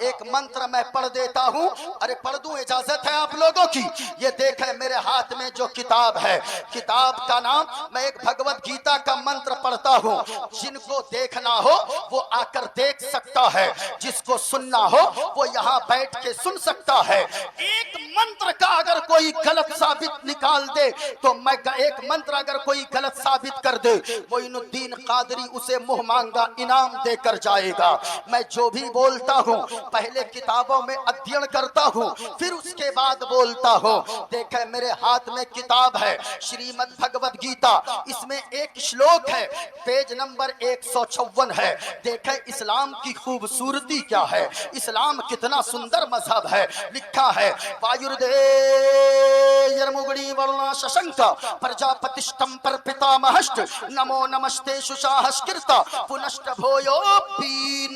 एक मंत्र मैं पढ़ देता हूँ। अरे पढ़ दूं, इजाजत है आप लोगों की? ये देखें मेरे हाथ में जो किताब है, किताब का नाम, मैं एक भगवत गीता का मंत्र पढ़ता हूँ। जिनको देखना हो वो आकर देख सकता है, जिसको सुनना हो वो यहाँ बैठ के सुन सकता है। एक मंत्र का अगर कोई गलत साबित निकाल दे तो मैं एक मंत्र अगर कोई गलत साबित कर दे, मोइनुद्दीन कादरी उसे मुंह मांगा इनाम देकर जाएगा। मैं जो भी बोलता हूँ पहले किताबों में अध्ययन करता हूँ, फिर उसके बाद बोलता हूँ। देखे मेरे हाथ में किताब है श्रीमद् भगवत गीता, इसमें एक श्लोक है, पेज नंबर 156 है। देखे इस्लाम की खूबसूरती क्या है, इस्लाम कितना सुंदर मजहब है। लिखा है वायुर्देयर्मुगुणी वरुणा शशंक प्रजापतिष्ठं पर पितामहश्च नमो नमस्ते शुशाहस्कृता पुनश्च भूयोऽपि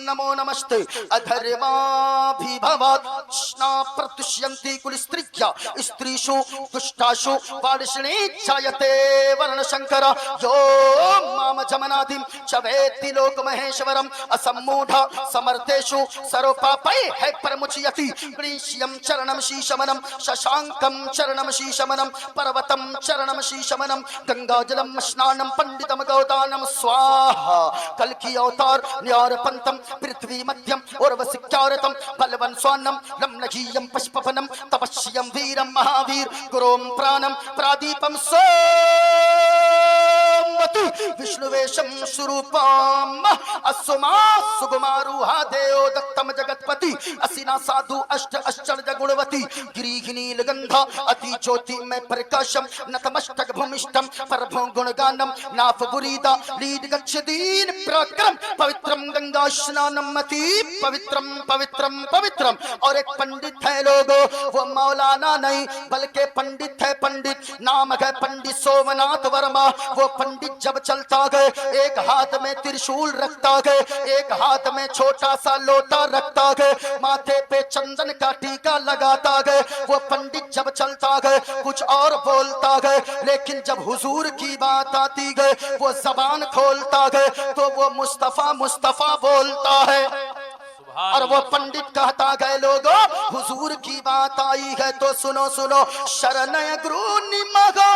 नमो नमस्ते अधर्माभिभवात् स्ना प्रतुष्यन्ति कुलस्त्रिया स्त्रीषु दुष्टाषु वार्ष्णे जायते वर्णशंकर यो माम जमनादिं च वेत्ति लोकमहेश्वरम् असम्मूढ समर्थेषु सर्वपापै है परमुच्यति गणेश्यं चरणं शीशमनं शशांकं चरणं शीशमनं पर्वतं चरणं शीशमनं गंगाजलं स्नानं पंडितम गौदानं स्वाहा कल्कि अवतार न्यारपंतम पृथ्वी मध्यम उर्वशिख्यारतम बलवन स्वान्नम लम्नघीयं पुष्पफनं तपस्यं वीरं महावीर गुरों प्राणं प्रादीपं सोमवती विष्णुवेशं स्वरूपम असुमा सुगुमारुहा देव दत्तम जगतपति असिना साधु अष्ट अश्चर्य गुणवती गिरिघिनी लगंधा अति ज्योति में प्रकाशम नतमस्तक भूमिष्ठम परभो गुणगानम नाफ बुरीदा लीड गच्छदीन प्रक्रम पवित्रम गंगा स्नानम मति पवित्रम पवित्रम पवित्रम। और एक पंडित है लोगो, वो मौलाना नहीं बल्कि पंडित है, पंडित नाम है पंडित सोमनाथ वर्मा। वो पंडित जब चलता गए एक हाथ में त्रिशूल रखता गए, एक हाथ में छोटा सा लोटा रखता गए, माथे पे चंदन का टीका लगाता गए। वो पंडित जब चलता गए कुछ और बोलता गए, लेकिन जब हुजूर की बात आती गए वो जबान खोलता गए तो वो मुस्तफा मुस्तफा बोलता है। और वो पंडित कहता गए लोगों हुजूर की बात आई है तो सुनो सुनो। शरणय गुरु निमगा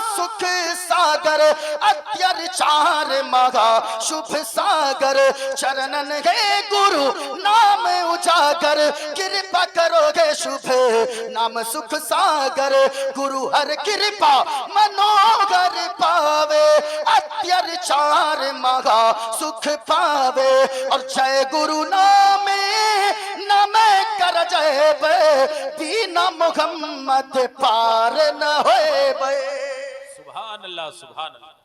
सुख सागर अत्याचार मगा शुभ सागर चरणन है गुरु नाम उजागर कृपा करोगे शुभ नाम सुख सागर गुरु हर कृपा मनोहर पावे अत्याचार मगा सुख पावे। और जय गुरु नाम नम कर जय बिना मुहम्मद पार न होए। सुभान अल्लाह सुभान अल्लाह।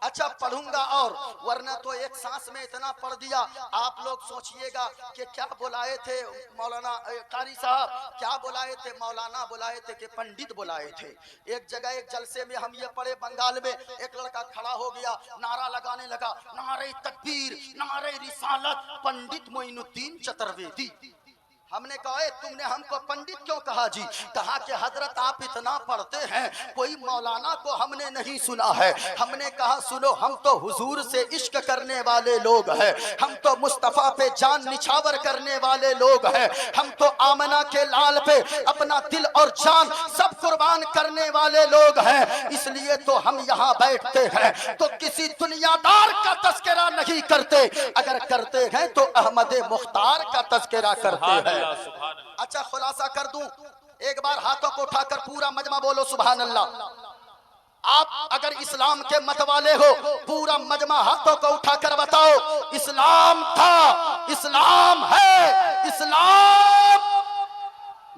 अच्छा पढ़ूंगा और वरना तो एक सांस में इतना पढ़ दिया। आप लोग सोचिएगा कि क्या बुलाए थे मौलाना कारी साहब, क्या बुलाए थे मौलाना, बुलाए थे कि पंडित बुलाए थे। एक जगह एक जलसे में हम ये पढ़े बंगाल में, एक लड़का खड़ा हो गया नारा लगाने लगा, नारे तकबीर नारे रिसालत पंडित मोइनुद्दीन चतुर्वेदी। हमने कहा तुमने हमको पंडित क्यों कहा जी? कहा कि हजरत आप इतना पढ़ते हैं, कोई मौलाना को हमने नहीं सुना है। हमने कहा सुनो, हम तो हुजूर से इश्क करने वाले लोग हैं, हम तो मुस्तफा पे जान निछावर करने वाले लोग हैं, हम तो आमना के लाल पे अपना दिल और जान सब कुर्बान करने वाले लोग हैं। इसलिए तो हम यहाँ बैठते हैं तो किसी दुनियादार का तस्करा नहीं करते, अगर करते हैं तो अहमद मुख्तार का तस्करा करते हैं। अच्छा खुलासा कर दूं, एक बार हाथों को उठाकर पूरा मजमा बोलो सुभान अल्लाह। आप अगर इस्लाम के मत वाले हो पूरा मजमा हाथों को उठाकर बताओ इस्लाम था, इस्लाम है, इस्लाम।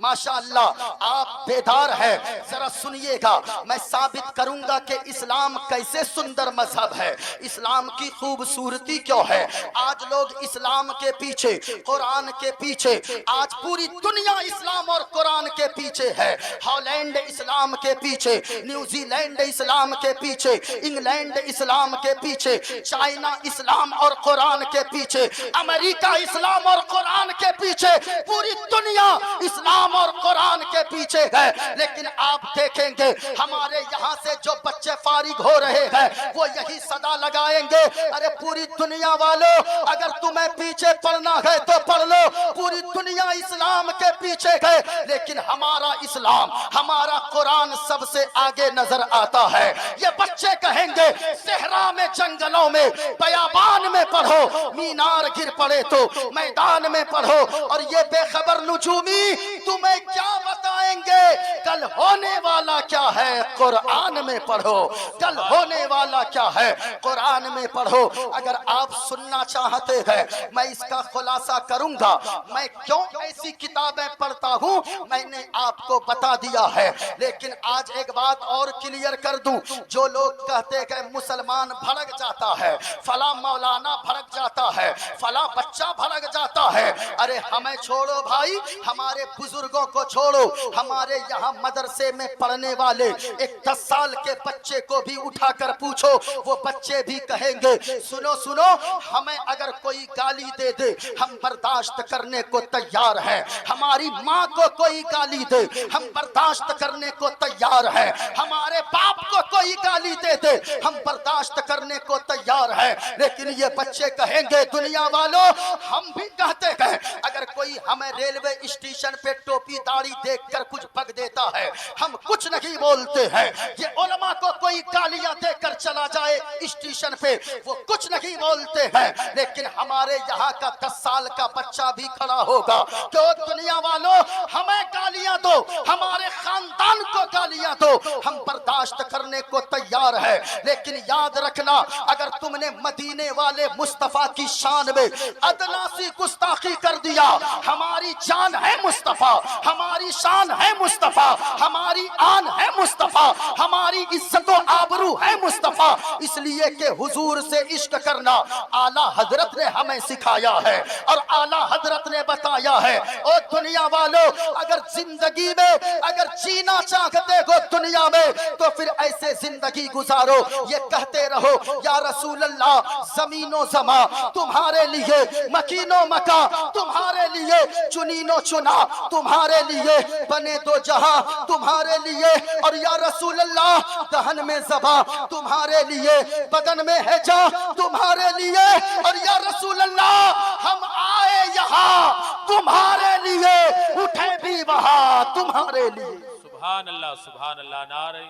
माशाअल्लाह आप बेदार है, जरा सुनिएगा, मैं साबित करूंगा कि इस्लाम कैसे सुंदर मजहब है, इस्लाम की खूबसूरती क्यों है। आज लोग इस्लाम के पीछे, कुरान के पीछे, आज पूरी दुनिया इस्लाम और कुरान के पीछे है। हॉलैंड इस्लाम के पीछे, न्यूजीलैंड इस्लाम के पीछे, इंग्लैंड इस्लाम के पीछे, चाइना इस्लाम और कुरान के पीछे, अमेरिका इस्लाम और कुरान के पीछे। पीछे पूरी दुनिया इस्लाम और कुरान के पीछे है। लेकिन आप देखेंगे हमारे यहाँ से जो बच्चे फारिग हो रहे हैं वो यही सदा लगाएंगे, अरे पूरी दुनिया वालों अगर तुम्हें पीछे पढ़ना है तो पढ़ लो, पूरी दुनिया इस्लाम के पीछे है। लेकिन हमारा इस्लाम, हमारा कुरान सबसे आगे नजर आता है। ये बच्चे कहेंगे सहरा में, जंगलों में, बयाबान में पढ़ो, मीनार गिर पड़े तो मैदान में पढ़ो। और ये बेखबर नुजूमी तुम्हें क्या बताएंगे कल होने वाला क्या है, कुरान में पढ़ो। कल होने वाला क्या है, कुरान में पढ़ो। अगर आप सुनना चाहते हैं मैं इसका खुलासा करूंगा, मैं क्यों ऐसी किताबें पढ़ता हूं मैंने आपको बता दिया है। लेकिन आज एक बात और क्लियर कर दूं, जो लोग कहते हैं मुसलमान भड़क जाता है, फला मौलाना भड़क जाता है, फला बच्चा भड़क जाता है, अरे हमें छोड़ो भाई, हमारे बुजुर्गों को छोड़ो। हमारे यहाँ मदरसे में पढ़ने वाले एक 10 साल के बच्चे को भी उठाकर पूछो, वो बच्चे भी कहेंगे सुनो सुनो, हमें अगर कोई गाली दे दे हम बर्दाश्त करने को तैयार हैं। हमारी माँ को कोई गाली दे हम बर्दाश्त करने को तैयार हैं। हमारे बाप को कोई गाली दे दे हम बर्दाश्त करने को तैयार हैं। लेकिन ये बच्चे कहेंगे दुनिया वालों, हम भी कहते हैं अगर कोई हमें रेलवे स्टेशन पे टोपी दाढ़ी देखकर कुछ पग देता है हम कुछ नहीं बोलते हैं। ये उलमा को कोई गालियां देकर चला जाए स्टेशन पे वो कुछ नहीं बोलते हैं। लेकिन हमारे यहाँ का 10 साल का बच्चा भी खड़ा होगा, क्यों दुनिया वालों हमें गालियां दो, हमारे खानदान को गालियां दो, हम बर्दाश्त करने को तैयार है। लेकिन याद रखना, अगर तुमने मदीने वाले मुस्तफा की शान में अदना सी गुस्ताखी कर दिया, हमारी जान है मुस्तफा, हमारी शान है मुस्तफा, हमारी आन है मुस्तफा, हमारी इज्जत और आबरू है मुस्तफा। इसलिए कि हुजूर से इश्क करना आला हजरत ने हमें सिखाया है और आला हजरत ने बताया है। और दुनिया वालों अगर जिंदगी में अगर जीना चाहते हो दुनिया में तो फिर ऐसे जिंदगी गुजारो, ये कहते रहो या रसूल अल्लाह जमीनो जमा तुम्हारे लिए, मकीनो मका तुम्हारे लिए, चुनीनो चुना तुम्हारे लिए, बने दो जहां तुम्हारे लिए। और या रसूल अल्लाह दहन में ज़बा तुम्हारे लिए, बदन में है जा तुम्हारे लिए। और या रसूल अल्लाह हम आए यहाँ तुम्हारे लिए, उठे भी वहां तुम्हारे लिए। सुभान अल्लाह, सुभान अल्लाह, नारे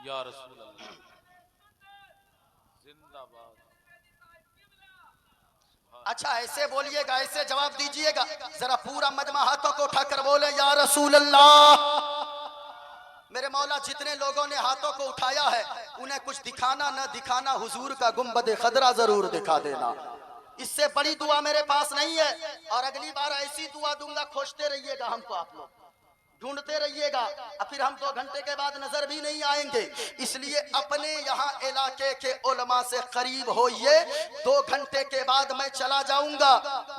या रसूल अल्लाह, जिंदाबाद। अच्छा ऐसे बोलिएगा, ऐसे जवाब दीजिएगा, जरा पूरा मजमा हाथों को उठाकर बोले या रसूल अल्लाह। मेरे मौला जितने लोगों ने हाथों को उठाया है उन्हें कुछ दिखाना न दिखाना हुजूर का गुंबद खदरा जरूर दिखा देना। इससे बड़ी दुआ मेरे पास नहीं है। और अगली बार ऐसी दुआ दूंगा, खोजते रहिएगा हमको, आप लोग ढूंढते रहिएगा, फिर हम 2 घंटे के बाद नजर भी नहीं आएंगे। इसलिए अपने यहाँ इलाके के उलमा से करीब होइए। 2 घंटे के बाद मैं चला जाऊंगा,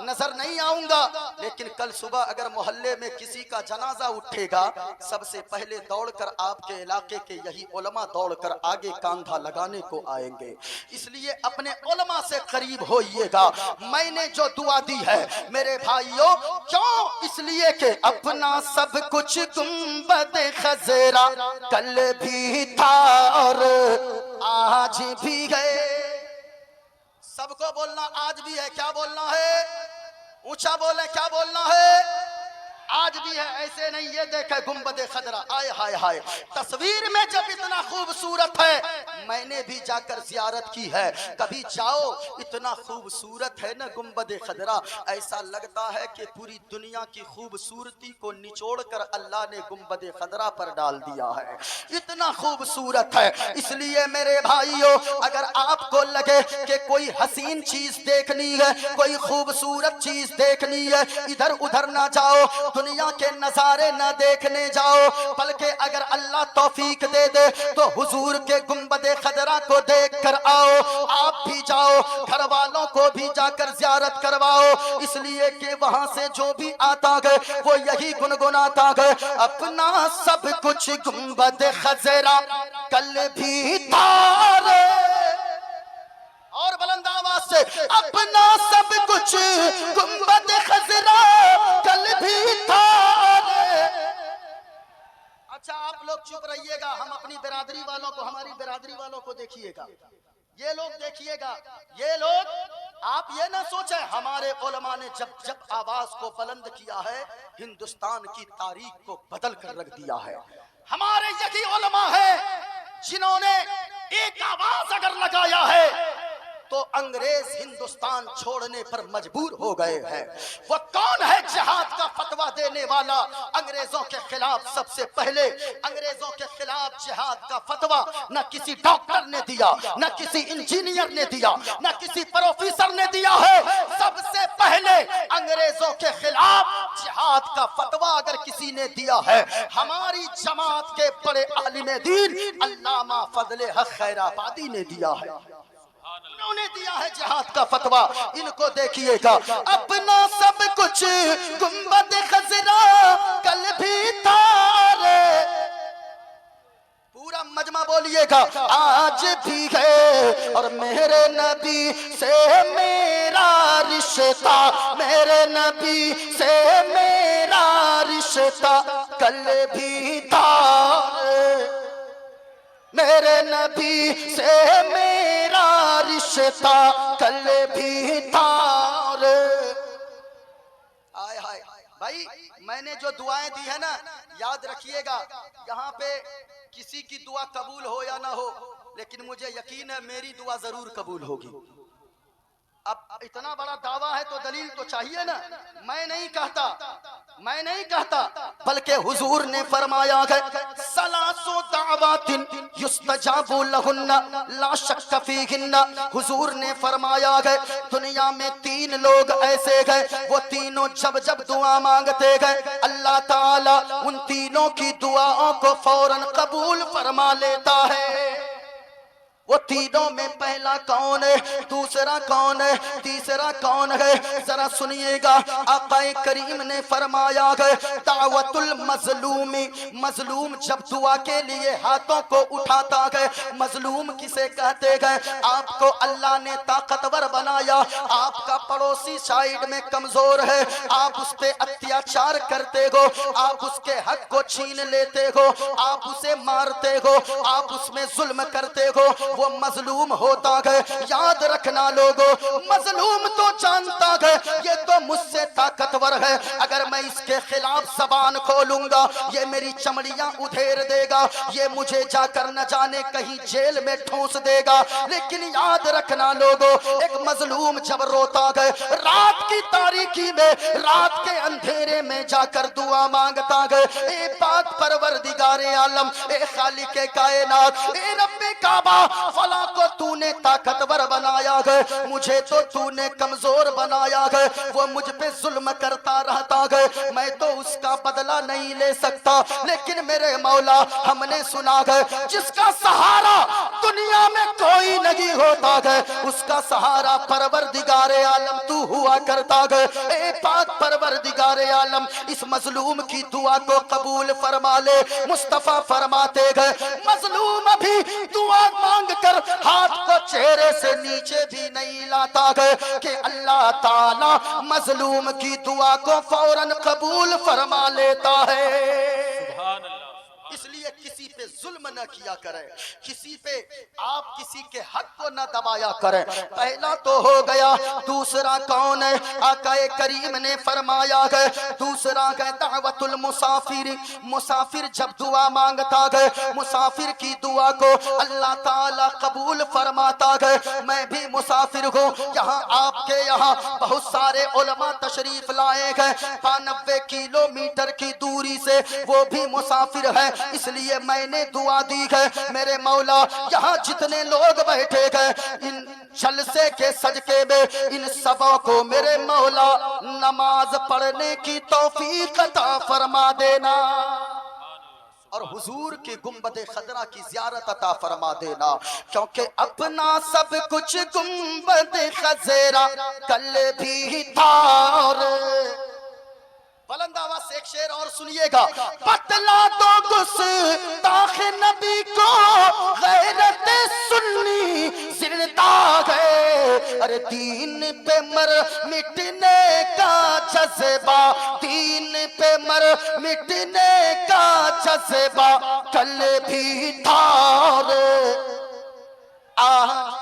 नजर नहीं आऊंगा। लेकिन कल सुबह अगर मोहल्ले में किसी का जनाजा उठेगा, सबसे पहले दौड़कर आपके इलाके के यही उलमा दौड़कर आगे कांधा लगाने को आएंगे। इसलिए अपने उलमा से करीब होइएगा। मैंने जो दुआ दी है मेरे भाइयों, क्यों? इसलिए कि अपना सब कुछ गुंबद खजरा कल भी था और आज भी है। सबको बोलना आज भी है, क्या बोलना है? ऊंचा बोले, क्या बोलना है? आज भी है, ऐसे नहीं। ये देखे गुंबद खदरा, आए हाय हाय, तस्वीर में जब इतना खूबसूरत है, मैंने भी जाकर जियारत की है, कभी जाओ, इतना खूबसूरत है ना गुंबद खदरा, ऐसा लगता है कि पूरी दुनिया की खूबसूरती को निचोड़कर अल्लाह ने गुंबद खदरा पर डाल दिया है, इतना खूबसूरत है। इसलिए मेरे भाइयों, अगर आपको लगे कि कोई हसीन चीज देखनी है, कोई खूबसूरत चीज देखनी है, इधर उधर ना जाओ, दुनिया के नजारे न देखने जाओ, बल्कि अगर अल्लाह तौफीक दे दे तो हुजूर के गुंबद खदरा को देख कर आओ। आप भी जाओ, घर वालों को भी जाकर जियारत करवाओ। इसलिए कि वहां से जो भी आता है वो यही गुनगुनाता है, अपना सब कुछ गुंबद खजरा कल भी था। और बुलंद आवाज से अपना सब कुछ गुंबद खजरा कल भी था रे। अच्छा आप लोग चुप रहिएगा, हम अपनी बिरादरी वालों को, हमारी बिरादरी वालों को देखिएगा, ये लोग देखिएगा, ये लोग, आप ये ना सोचें, हमारे उलमा ने जब जब आवाज को बुलंद किया है हिंदुस्तान की तारीख को बदल कर रख दिया है। हमारे यही उलमा है जिन्होंने एक आवाज अगर लगाया है तो अंग्रेज हिंदुस्तान छोड़ने पर मजबूर हो गए हैं। वो कौन है जिहाद का फतवा देने वाला? अंग्रेजों के खिलाफ सबसे पहले अंग्रेजों के खिलाफ जिहाद का फतवा न किसी डॉक्टर ने दिया, न किसी इंजीनियर ने दिया, न किसी प्रोफेसर ने दिया है। सबसे पहले अंग्रेजों के खिलाफ जिहाद का फतवा अगर किसी ने दिया है, हमारी जमात के बड़े आलिम दीन अल्लामा फजले हक खैराबादी ने दिया है। उन्होंने दिया है जिहाद का फतवा। इनको देखिएगा, अपना सब कुछ गुंबद खजरा कल भी था रे। पूरा मजमा बोलिएगा, आज भी है और मेरे नबी से मेरा रिश्ता, मेरे नबी से मेरा रिश्ता कल भी था रे। मेरे नबी से मेरा रिश्ता कल भी था रे। आय हाय भाई, मैंने जो दुआएं दी है ना, याद रखिएगा, यहाँ पे किसी की दुआ कबूल हो या ना हो, लेकिन मुझे यकीन है मेरी दुआ जरूर कबूल होगी। अब इतना बड़ा दावा है तो दलील तो चाहिए ना। मैं नहीं कहता, बल्कि हुजूर ने फरमाया है, सलासो दावातिन युस्तजाबु लहुन्ना ला शक्क फीहिन्ना। हुजूर ने फरमाया है, दुनिया में 3 लोग ऐसे हैं, वो तीनों जब जब दुआ मांगते गए अल्लाह ताला उन तीनों की दुआओं को फौरन कबूल फरमा लेता है। वो तीनों में पहला कौन है, दूसरा कौन है, तीसरा कौन है? जरा सुनिएगा, आक़ाए करीम ने फरमाया है, दावतुल मजलूमी, मजलूम जब दुआ के लिए हाथों को उठाता है, मजलूम किसे कहते हैं? आपको अल्लाह ने ताकतवर बनाया, आपका पड़ोसी साइड में कमजोर है, आप उस पे अत्याचार करते हो, आप उसके हक को छीन लेते हो, आप उसे मारते हो, आप उसमें जुल्म करते हो, वो मजलूम होता है। याद रखना लोगों, मजलूम तो जानता है ये तो मुझसे ताकतवर है, अगर मैं इसके खिलाफ जबान खोलूंगा ये मेरी चमड़ियां उधेड़ देगा, ये मुझे जाकर न जाने कहीं जेल में ठूंस देगा। लेकिन याद रखना लोगों, एक मजलूम जब रोता है रात की तारीकी में, रात के अंधेरे में जाकर दुआ मांगता है, ए पाक परवरदिगारे आलम, ए खालिके कायनात, ए रब्बे काबा, फला को तूने ताकतवर बनाया है, मुझे तो तूने कमजोर बनाया है, वो मुझ पे जुल्म करता रहता है, मैं तो उसका बदला नहीं ले सकता। लेकिन मेरे मौला, हमने सुना है जिसका सहारा दुनिया में कोई नहीं होता है, उसका सहारा परवरदिगारे आलम तू हुआ करता है। ए पाक परवरदिगारे आलम, इस मजलूम की दुआ को कबूल फरमा ले। मुस्तफा फरमाते गए, मजलूम अभी दुआ मांग कर हाथ को चेहरे से नीचे भी नहीं लाता है कि अल्लाह ताला मजलूम की दुआ को फौरन कबूल फरमा लेता है। सुभान अल्लाह। इसलिए किसी पे जुल्म न किया करें, किसी पे आप किसी के हक को न दबाया करें। पहला तो हो गया, दूसरा कौन है? आकाए करीम ने फरमाया है, दूसरा है दावतुल मुसाफिर। मुसाफिर जब दुआ मांगता है, मुसाफिर की दुआ को अल्लाह ताला कबूल फरमाता है। मैं भी मुसाफिर हूँ, यहाँ आपके यहाँ बहुत सारे उलमा तशरीफ लाए हैं 92 किलोमीटर की दूरी से, वो भी मुसाफिर है, इसलिए मैंने दुआ दी है। मेरे मौला, यहाँ जितने लोग बैठे हैं इन जलसे के सदके में इन सबों को मेरे मौला नमाज पढ़ने की तौफीक अता फरमा देना और हुजूर के गुंबद खदरा की ज़ियारत अता फरमा देना, क्योंकि अपना सब कुछ गुंबद खजरा कल भी था। बुलंद आवाज से एक शेर और सुनिएगा। बतला दो गुस्ताख नबी को गैरत सुन्नी जिंदा है, अरे दीन पे मर मिटने का जज्बा, दीन पे मर मिटने का जज्बा कल भी था आज।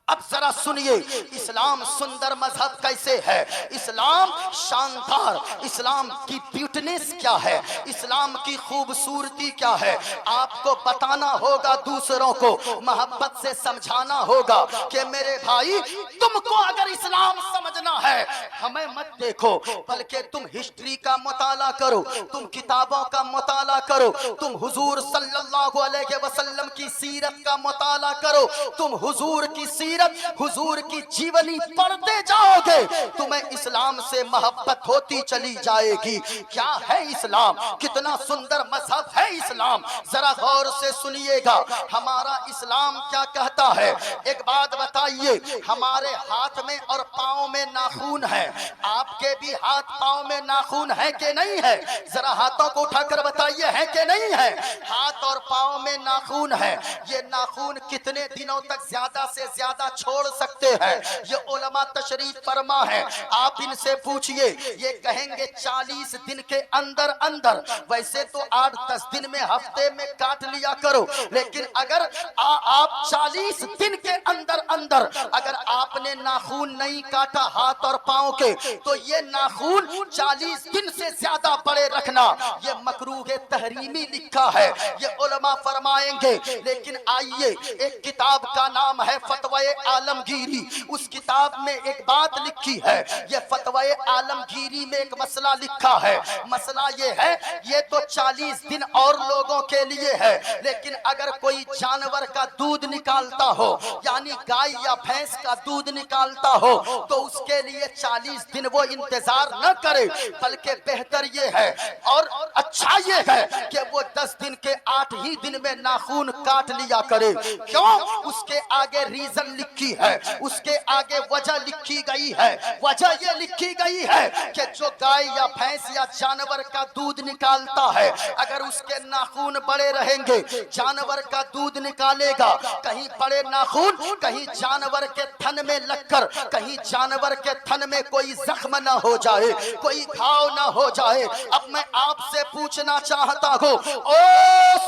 अब जरा सुनिए इस्लाम सुंदर मजहब कैसे है, इस्लाम शानदार, इस्लाम की ब्यूटीनेस क्या है, इस्लाम की खूबसूरती क्या है, आपको बताना होगा, दूसरों को मोहब्बत से समझाना होगा कि मेरे भाई तुमको अगर इस्लाम समझना है हमें मत देखो, बल्कि तुम हिस्ट्री का मुताला करो, तुम किताबों का मुताला करो, तुम हुजूर सल्लल्लाहु अलैहि वसल्लम की सीरत का मुताला करो, तुम हुजूर की सीरत, हुजूर की जीवनी पढ़ते जाओगे, तुम्हें इस्लाम से मोहब्बत होती चली जाएगी। क्या है इस्लाम, कितना सुंदर मजहब है इस्लाम, जरा गौर से सुनिएगा हमारा इस्लाम क्या कहता है। एक बात बताइए, हमारे हाथ में और पांव में नाखून है, आपके भी हाथ पांव में नाखून है कि नहीं है, जरा हाथों को उठाकर बताइए है कि नहीं है। हाथ और पांव में नाखून है, ये नाखून कितने दिनों तक ज्यादा से ज्यादा छोड़ सकते हैं, ये उलमा तशरीफ फरमा है, आप इनसे पूछिए, ये कहेंगे 40 दिन के अंदर अंदर, वैसे तो 8-10 दिन में हफ्ते में काट लिया करो, लेकिन अगर आप 40 दिन के अंदर अंदर अगर आपने नाखून नहीं काटा हाथ और पांव के, तो ये नाखून 40 दिन से ज्यादा बड़े रखना ये मकरूह तहरीमी लिखा है, ये उलमा फरमाएंगे। लेकिन आइए, एक किताब का नाम है फतवाए आलमगीरी, उस किताब में एक बात लिखी है, ये फतवाए आलमगीरी में एक मसला लिखा है, मसला ये है, ये तो 40 दिन और लोगों के लिए है, लेकिन अगर कोई जानवर का दूध निकालता हो, यानी गाय या भैंस का दूध निकालता हो, तो उसके लिए 40 दिन वो इंतजार न करे, बल्कि बेहतर ये है और अच्छा ये है कि वो 10 दिन के 8 ही दिन में नाखून काट लिया करे। क्यों? उसके आगे रीजन लिखी है, उसके आगे वजह लिखी गई है, वजह ये लिखी गई है कि जो गाय या भैंस या जानवर का दूध निकालता है, अगर उसके नाखून बड़े रहेंगे, जानवर का दूध निकालेगा, कहीं बड़े नाखून कहीं जानवर के थन में लगकर कहीं जानवर के थन में कोई जख्म ना हो जाए, कोई घाव ना हो जाए। अब मैं आपसे पूछना चाहता हूँ, ओ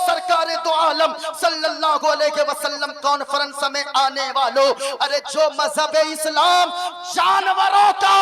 सरकारे दो आलम सल्लल्लाहु अलैहि वसल्लम कॉन्फ्रेंस में आने वालों, अरे जो मजहब इस्लाम जानवरों का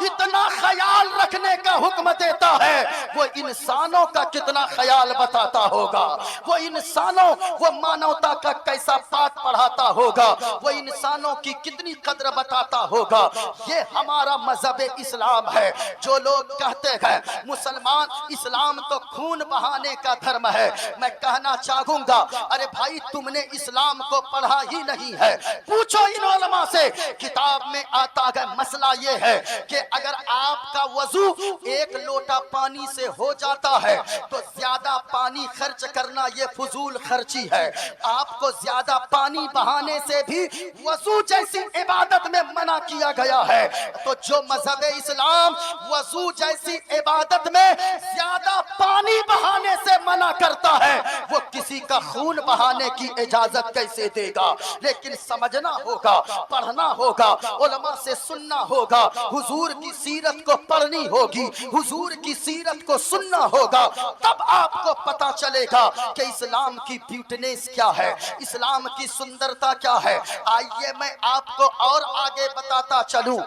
इतना ख्याल रखने का हुक्म देता है, वो इंसानों का कितना ख्याल बताता होगा, वो इंसानों, वो मानवता का कैसा पाठ पढ़ाता होगा, वो इंसानों की कितनी कद्र बताता होगा। ये हमारा मजहब इस्लाम है। जो लोग कहते हैं मुसलमान इस्लाम तो खून बहाने का धर्म है, मैं कहना चाहूंगा, अरे भाई तुमने इस्लाम को पढ़ा ही नहीं है। पूछो इन उलमा से, किताब में आता है मसला ये है कि अगर आपका वजू 1 लोटा पानी से हो जाता है तो ज्यादा पानी खर्च करना ये फजूल खर्ची है। आपको ज्यादा पानी बहाने से भी वजू जैसी इबादत में मना किया गया है। तो जो मजहब इस्लाम वजू जैसी इबादत में ज्यादा पानी बहाने से मना करता है, वो किसी का खून बहाने की इजाजत कैसे देगा। लेकिन समझना होगा, पढ़ना होगा, उलमा से सुनना होगा, हुजूर की सीरत को पढ़नी होगी, हुजूर की सीरत को सुनना होगा, तब आपको पता चलेगा कि इस्लाम की ब्यूटीनेस क्या है, इस्लाम की सुंदरता क्या है। आइए मैं आपको और आगे बताता चलूं।